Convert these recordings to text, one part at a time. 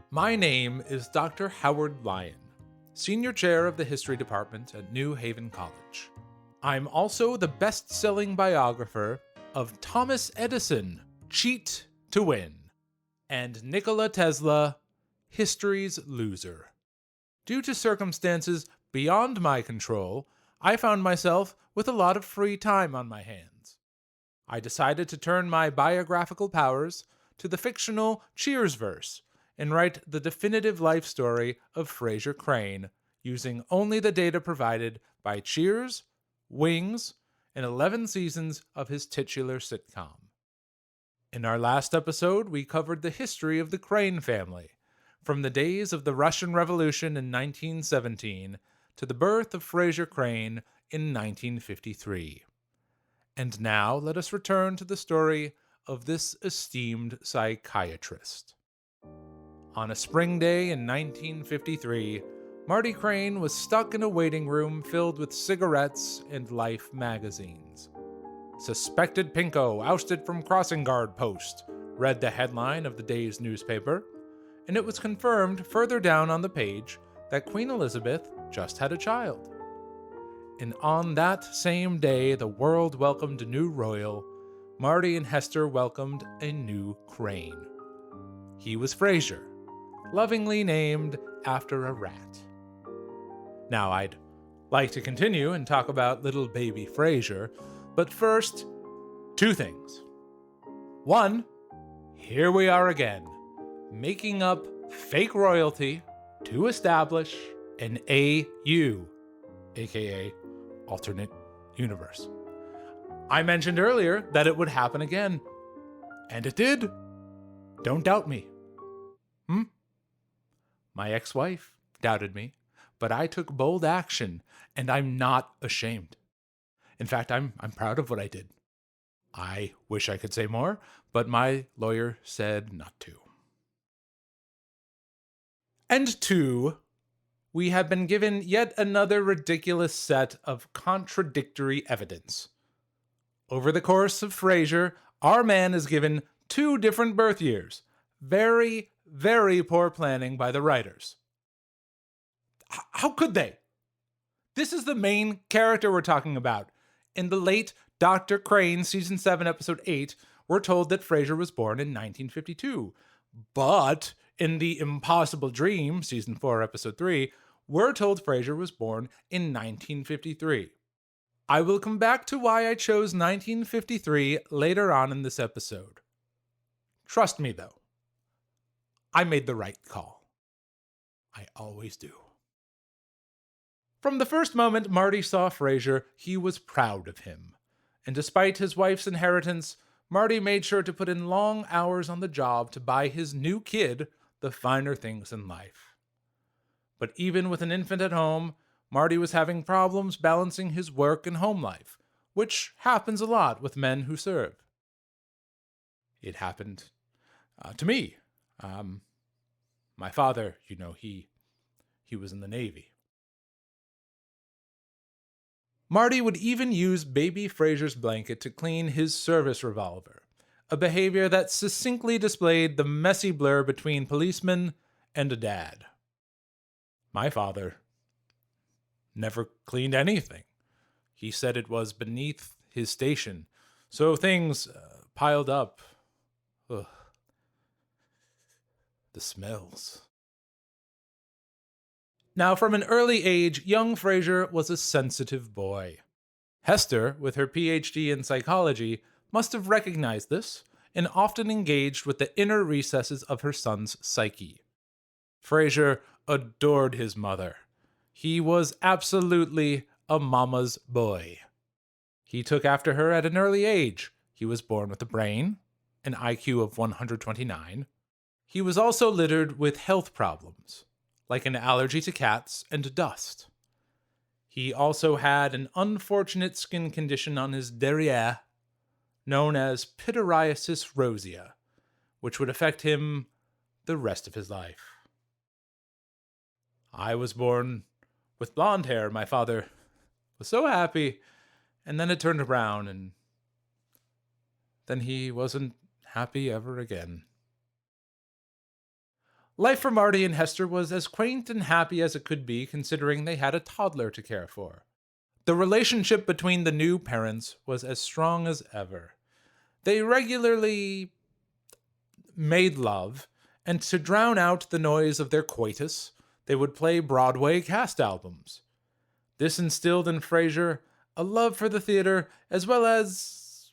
My name is Dr. Howard Lyon, Senior Chair of the History Department at New Haven College. I'm also the best-selling biographer of Thomas Edison, Cheat to Win, and Nikola Tesla, History's Loser. Due to circumstances beyond my control, I found myself with a lot of free time on my hands. I decided to turn my biographical powers to the fictional Cheers verse and write the definitive life story of Frasier Crane using only the data provided by Cheers, Wings, and 11 seasons of his titular sitcom. In our last episode, we covered the history of the Crane family, from the days of the Russian Revolution in 1917 to the birth of Frasier Crane in 1953. And now let us return to the story of this esteemed psychiatrist. On a spring day in 1953, Marty Crane was stuck in a waiting room filled with cigarettes and Life magazines. "Suspected Pinko ousted from crossing guard post," read the headline of the day's newspaper, and it was confirmed further down on the page that Queen Elizabeth just had a child. And on that same day the world welcomed a new royal, Marty and Hester welcomed a new Crane. He was Frasier, lovingly named after a rat. Now I'd like to continue and talk about little baby Frasier, but first, two things. One, here we are again, making up fake royalty to establish an AU, aka alternate universe. I mentioned earlier that it would happen again, and it did. Don't doubt me. My ex-wife doubted me, but I took bold action, and I'm not ashamed. In fact, I'm proud of what I did. I wish I could say more, but my lawyer said not to. And two, we have been given yet another ridiculous set of contradictory evidence. Over the course of Frasier, our man is given two different birth years. Very, very poor planning by the writers. How could they? This is the main character we're talking about. In the late Dr. Crane Season 7, Episode 8, we're told that Frasier was born in 1952. But in The Impossible Dream, Season 4, Episode 3, we're told Frasier was born in 1953. I will come back to why I chose 1953 later on in this episode. Trust me, though. I made the right call. I always do. From the first moment Marty saw Frasier, he was proud of him. And despite his wife's inheritance, Marty made sure to put in long hours on the job to buy his new kid the finer things in life. But even with an infant at home, Marty was having problems balancing his work and home life, which happens a lot with men who serve. It happened to me. My father, he was in the Navy. Marty would even use baby Frasier's blanket to clean his service revolver, a behavior that succinctly displayed the messy blur between policeman and a dad. My father never cleaned anything. He said it was beneath his station, so things piled up. Ugh. The smells. Now, from an early age, young Frasier was a sensitive boy. Hester, with her PhD in psychology, must have recognized this and often engaged with the inner recesses of her son's psyche. Frasier adored his mother. He was absolutely a mama's boy. He took after her at an early age. He was born with a brain, an IQ of 129. He was also littered with health problems, like an allergy to cats and dust. He also had an unfortunate skin condition on his derriere, known as pityriasis rosea, which would affect him the rest of his life. I was born with blonde hair. My father was so happy, and then it turned brown, and then he wasn't happy ever again. Life for Marty and Hester was as quaint and happy as it could be, considering they had a toddler to care for. The relationship between the new parents was as strong as ever. They regularly made love, and to drown out the noise of their coitus, they would play Broadway cast albums. This instilled in Frasier a love for the theater, as well as,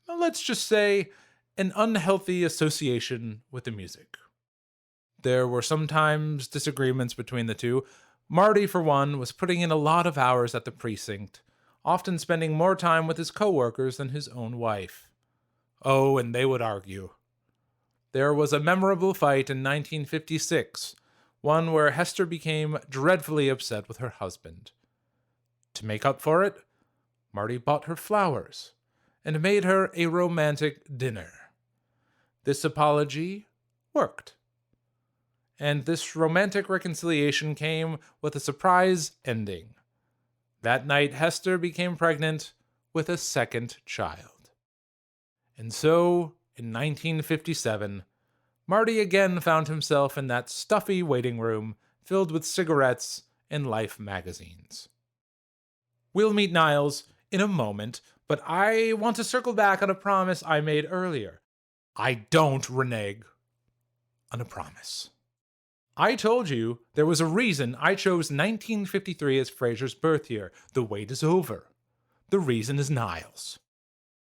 well, let's just say, an unhealthy association with the music. There were sometimes disagreements between the two. Marty, for one, was putting in a lot of hours at the precinct, often spending more time with his coworkers than his own wife. Oh, and they would argue. There was a memorable fight in 1956, one where Hester became dreadfully upset with her husband. To make up for it, Marty bought her flowers and made her a romantic dinner. This apology worked. And this romantic reconciliation came with a surprise ending. That night, Hester became pregnant with a second child. And so, in 1957, Marty again found himself in that stuffy waiting room filled with cigarettes and Life magazines. We'll meet Niles in a moment, but I want to circle back on a promise I made earlier. I don't renege on a promise. I told you there was a reason I chose 1953 as Frasier's birth year. The wait is over. The reason is Niles.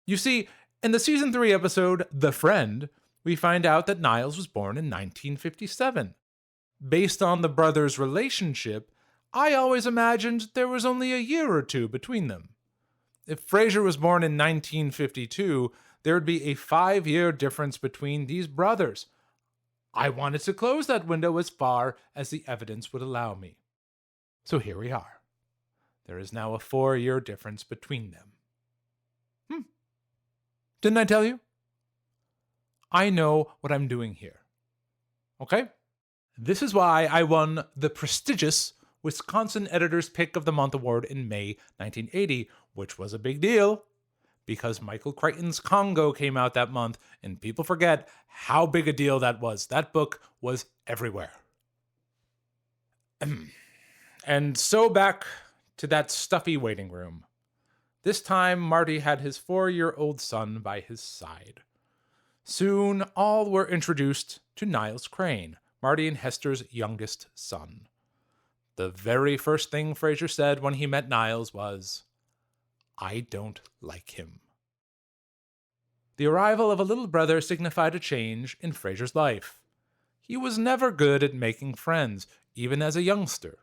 You see, in the season 3 episode, The Friend, we find out that Niles was born in 1957. Based on the brothers' relationship, I always imagined there was only a year or two between them. If Frasier was born in 1952, there would be a 5-year difference between these brothers. I wanted to close that window as far as the evidence would allow me. So here we are. There is now a 4-year difference between them. Didn't I tell you? I know what I'm doing here. Okay? This is why I won the prestigious Wisconsin Editor's Pick of the Month award in May 1980, which was a big deal because Michael Crichton's Congo came out that month, and people forget how big a deal that was. That book was everywhere. And so back to that stuffy waiting room. This time, Marty had his 4-year-old son by his side. Soon, all were introduced to Niles Crane, Marty and Hester's youngest son. The very first thing Frasier said when he met Niles was, "I don't like him." The arrival of a little brother signified a change in Frasier's life. He was never good at making friends, even as a youngster.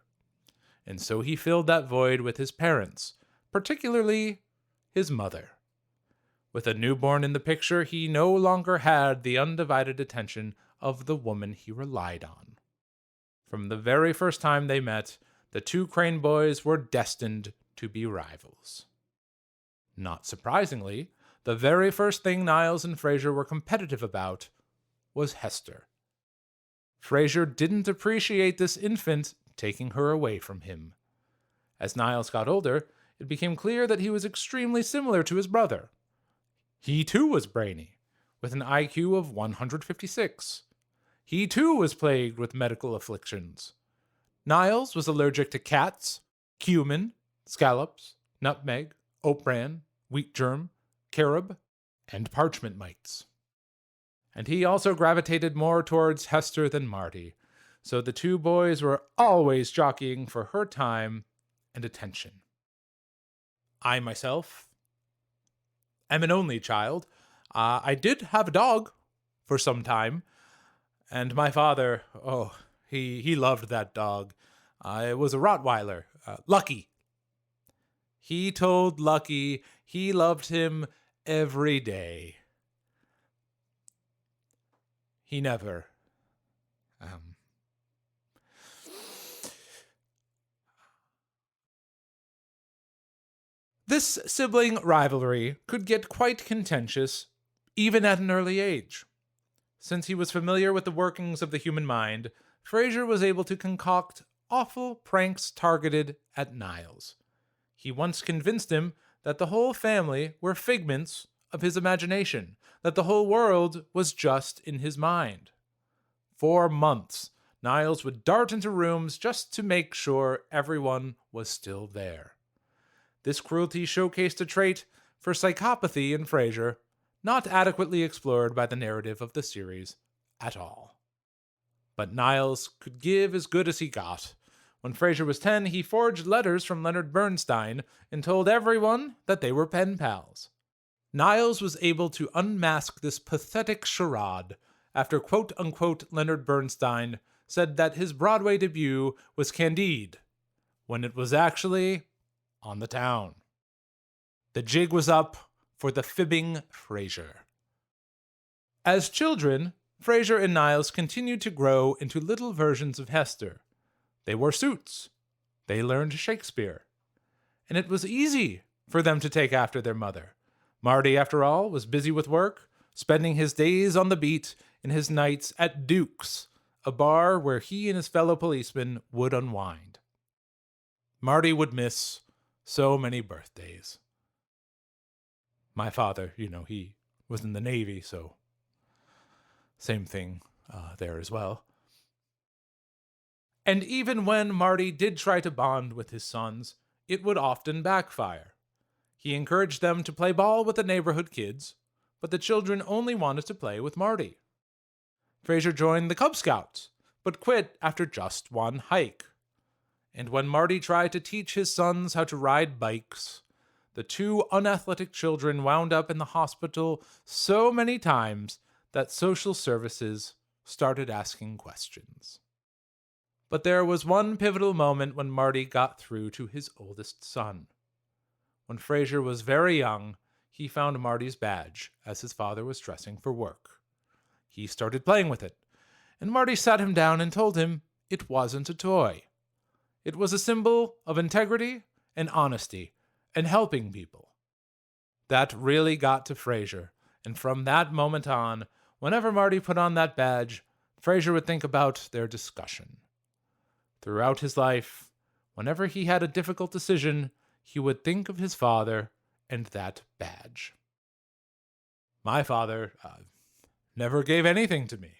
And so he filled that void with his parents, particularly his mother. With a newborn in the picture, he no longer had the undivided attention of the woman he relied on. From the very first time they met, the two Crane boys were destined to be rivals. Not surprisingly, the very first thing Niles and Frasier were competitive about was Hester. Frasier didn't appreciate this infant taking her away from him. As Niles got older, it became clear that he was extremely similar to his brother. He too was brainy, with an IQ of 156. He too was plagued with medical afflictions. Niles was allergic to cats, cumin, scallops, nutmeg, oat bran, wheat germ, carob, and parchment mites. And he also gravitated more towards Hester than Marty, so the two boys were always jockeying for her time and attention. I myself am an only child. I did have a dog for some time, and my father, he loved that dog. It was a Rottweiler, Lucky. He told Lucky he loved him every day. He never. This sibling rivalry could get quite contentious, even at an early age. Since he was familiar with the workings of the human mind, Frasier was able to concoct awful pranks targeted at Niles. He once convinced him that the whole family were figments of his imagination, that the whole world was just in his mind. For months, Niles would dart into rooms just to make sure everyone was still there. This cruelty showcased a trait for psychopathy in Frasier, not adequately explored by the narrative of the series at all. But Niles could give as good as he got. When Frasier was 10, he forged letters from Leonard Bernstein and told everyone that they were pen pals. Niles was able to unmask this pathetic charade after quote-unquote Leonard Bernstein said that his Broadway debut was Candide, when it was actually On the Town. The jig was up for the fibbing Frasier. As children, Frasier and Niles continued to grow into little versions of Hester. They wore suits. They learned Shakespeare. And it was easy for them to take after their mother. Marty, after all, was busy with work, spending his days on the beat and his nights at Duke's, a bar where he and his fellow policemen would unwind. Marty would miss so many birthdays. My father, he was in the Navy, so same thing there as well. And even when Marty did try to bond with his sons, it would often backfire. He encouraged them to play ball with the neighborhood kids, but the children only wanted to play with Marty. Frasier joined the Cub Scouts, but quit after just one hike. And when Marty tried to teach his sons how to ride bikes, the two unathletic children wound up in the hospital so many times that social services started asking questions. But there was one pivotal moment when Marty got through to his oldest son. When Frasier was very young, he found Marty's badge as his father was dressing for work. He started playing with it, and Marty sat him down and told him it wasn't a toy. It was a symbol of integrity and honesty and helping people. That really got to Frasier, and from that moment on, whenever Marty put on that badge, Frasier would think about their discussion. Throughout his life, whenever he had a difficult decision, he would think of his father and that badge. My father never gave anything to me.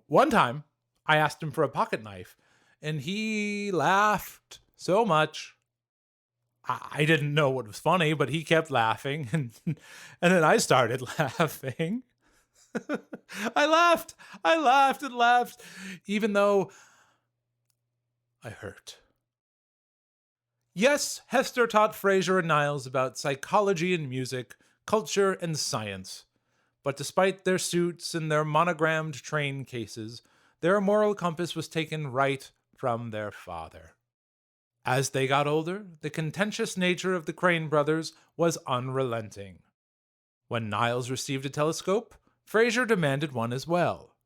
One time, I asked him for a pocket knife, and he laughed so much. I didn't know what was funny, but he kept laughing, and then I started laughing. I laughed and laughed, even though I hurt. Yes, Hester taught Frasier and Niles about psychology and music, culture and science. But despite their suits and their monogrammed train cases, their moral compass was taken right from their father. As they got older, the contentious nature of the Crane brothers was unrelenting. When Niles received a telescope, Frasier demanded one as well.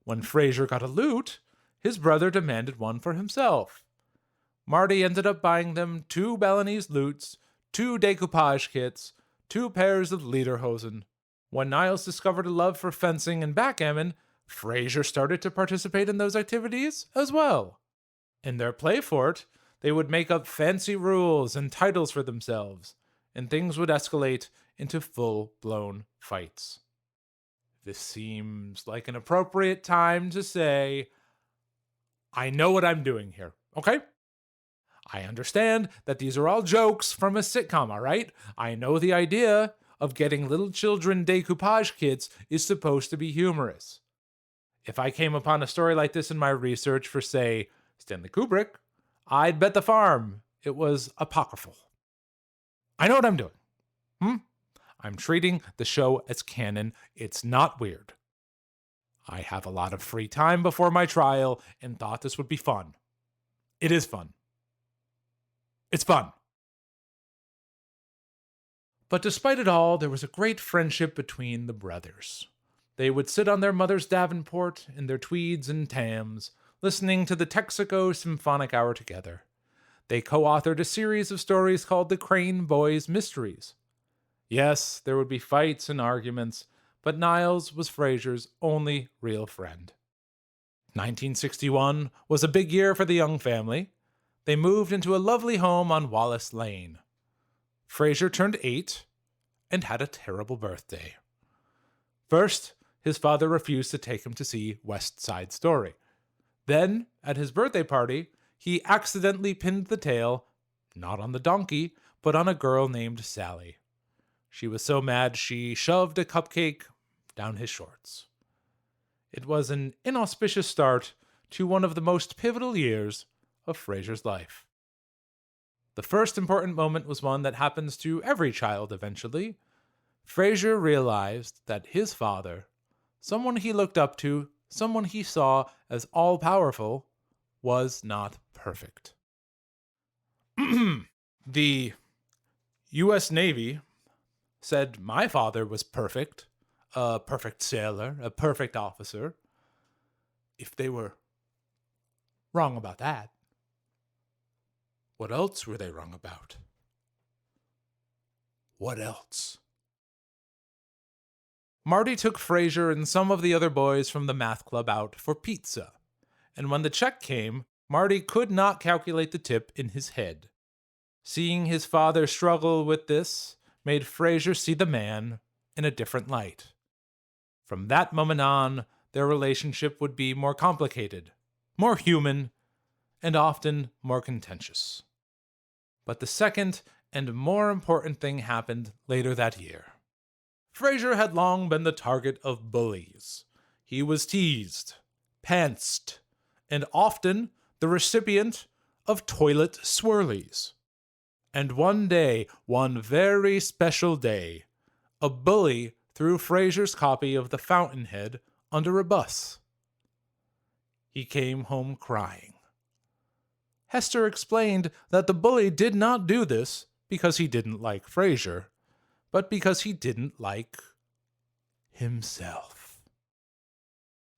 When Frasier got a lute, his brother demanded one for himself. Marty ended up buying them 2 Balinese lutes, 2 decoupage kits, 2 pairs of lederhosen. When Niles discovered a love for fencing and backgammon, Frasier started to participate in those activities as well. In their play fort, they would make up fancy rules and titles for themselves, and things would escalate into full-blown fights. This seems like an appropriate time to say, I know what I'm doing here, okay? I understand that these are all jokes from a sitcom, all right? I know the idea of getting little children decoupage kits is supposed to be humorous. If I came upon a story like this in my research for, say, Stanley Kubrick, I'd bet the farm it was apocryphal. I know what I'm doing. I'm treating the show as canon. It's not weird. I have a lot of free time before my trial and thought this would be fun. It is fun. It's fun. But despite it all, there was a great friendship between the brothers. They would sit on their mother's davenport in their tweeds and tams, listening to the Texaco Symphonic Hour together. They co-authored a series of stories called The Crane Boys Mysteries. Yes, there would be fights and arguments, but Niles was Frasier's only real friend. 1961 was a big year for the Young family. They moved into a lovely home on Wallace Lane. Frasier turned 8 and had a terrible birthday. First, his father refused to take him to see West Side Story. Then, at his birthday party, he accidentally pinned the tail, not on the donkey, but on a girl named Sally. She was so mad she shoved a cupcake down his shorts. It was an inauspicious start to one of the most pivotal years of Frasier's life. The first important moment was one that happens to every child eventually. Frasier realized that his father, someone he looked up to, someone he saw as all-powerful, was not perfect. The U.S. Navy said my father was perfect, a perfect sailor, a perfect officer. If they were wrong about that, what else were they wrong about? What else? Marty took Frasier and some of the other boys from the math club out for pizza, and when the check came, Marty could not calculate the tip in his head. Seeing his father struggle with this made Frasier see the man in a different light. From that moment on, their relationship would be more complicated, more human, and often more contentious. But the second and more important thing happened later that year. Frasier had long been the target of bullies. He was teased, pantsed, and often the recipient of toilet swirlies. And one day, one very special day, a bully threw Frasier's copy of The Fountainhead under a bus. He came home crying. Hester explained that the bully did not do this because he didn't like Frasier, but because he didn't like himself.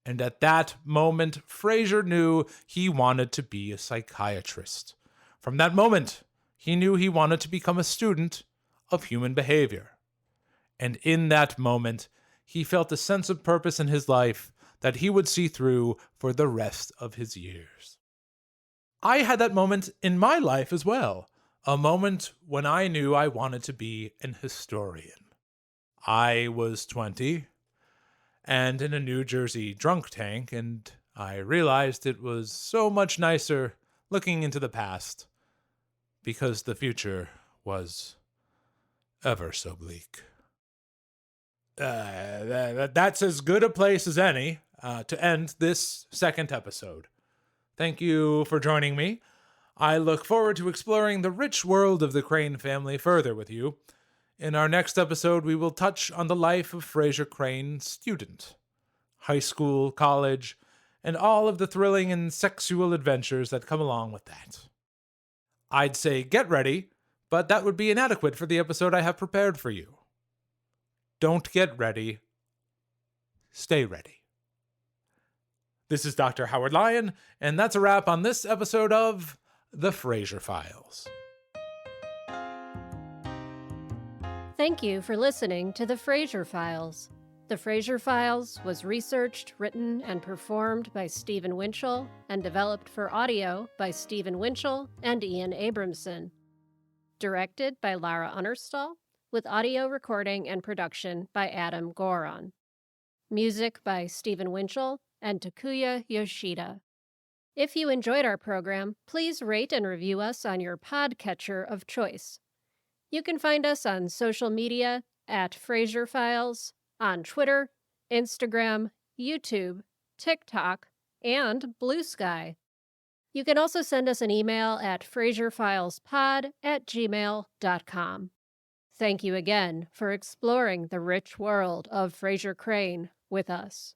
And at that moment, Frasier knew he wanted to be a psychiatrist. From that moment, he knew he wanted to become a student of human behavior. And in that moment, he felt a sense of purpose in his life that he would see through for the rest of his years. I had that moment in my life as well, a moment when I knew I wanted to be an historian. I was 20 and in a New Jersey drunk tank, and I realized it was so much nicer looking into the past because the future was ever so bleak. That's as good a place as any to end this second episode. Thank you for joining me. I look forward to exploring the rich world of the Crane family further with you. In our next episode, we will touch on the life of Frasier Crane, student, high school, college, and all of the thrilling and sexual adventures that come along with that. I'd say get ready, but that would be inadequate for the episode I have prepared for you. Don't get ready. Stay ready. This is Dr. Howard Lyon, and that's a wrap on this episode of The Frasier Files. Thank you for listening to The Frasier Files. The Frasier Files was researched, written, and performed by Stephen Winchell and developed for audio by Stephen Winchell and Ian Abramson. Directed by Lara Unnerstall, with audio recording and production by Adam Goron. Music by Stephen Winchell and Takuya Yoshida. If you enjoyed our program, please rate and review us on your podcatcher of choice. You can find us on social media at Frasier Files, on Twitter, Instagram, YouTube, TikTok, and Blue Sky. You can also send us an email at FrasierFilesPod@gmail.com. Thank you again for exploring the rich world of Frasier Crane with us.